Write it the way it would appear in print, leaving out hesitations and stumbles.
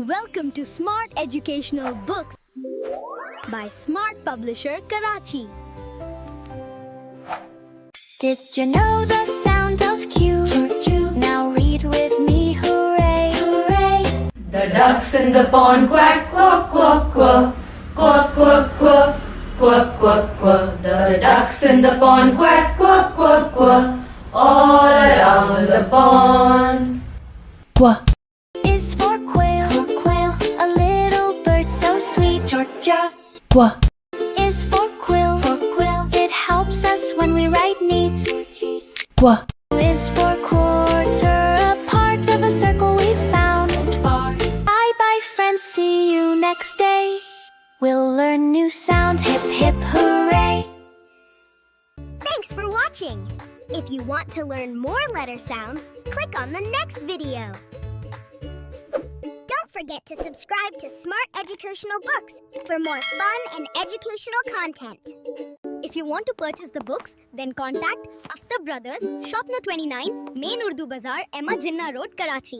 Welcome to Smart Educational Books by Smart Publisher, Karachi. Did you know the sound of Q? Now read with me, hooray, hooray. The ducks in the pond quack, quack, quack, quack, quack, quack, quack, quack, quack, quack. The ducks in the pond quack, quack, quack, quack, all around the pond. Quack Is for quail, a little bird so sweet. Georgia quack is for quill, it helps us when we write neat. quack Is for quarter, a part of a circle we found. Bye bye friends, see you next day. We'll learn new sounds, hip hip hooray. Thanks for watching! If you want to learn more letter sounds, click on the next video. Don't forget to subscribe to Smart Educational Books for more fun and educational content. If you want to purchase the books, then contact Akhtar Brothers, Shop No. 29, Main Urdu Bazaar, Emma Jinnah Road, Karachi.